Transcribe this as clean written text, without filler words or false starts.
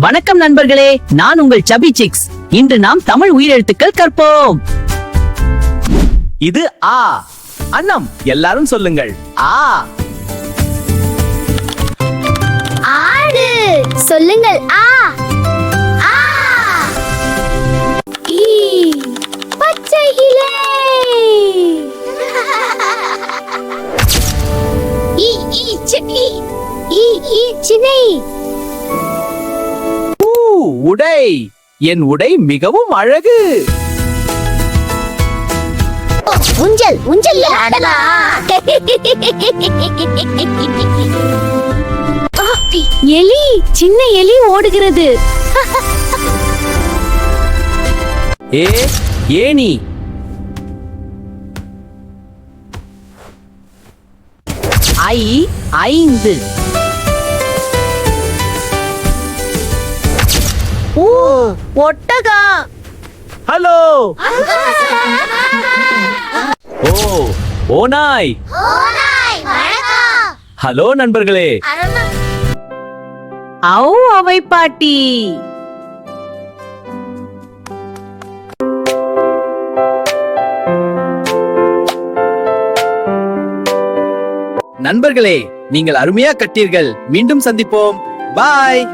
வணக்கம் நண்பர்களே, நான் உங்கள் Chubby Chicks. இன்று நாம் தமிழ் உயிரெழுத்துக்கள் கற்போம். இது ஆ. அன்னம், எல்லாரும் சொல்லுங்கள். ஆ. ஆடு, சொல்லுங்கள். ஆ. ஆ. ஈ, பச்சை இலை. ஈ, சின்னி. ஈ, சின்னை. உடை. என் உடை மிகவும் அழகு. ஊஞ்சல் ஆடலாம். எலி, சின்ன எலி ஓடுகிறது. ஏணி. ஐந்து. ஒட்டகம். ஹலோ. ஓநாய். ஹலோ நண்பர்களே. அவை பாட்டி. நண்பர்களே, நீங்கள் அருமையா கட்டீர்கள். மீண்டும் சந்திப்போம். பாய்.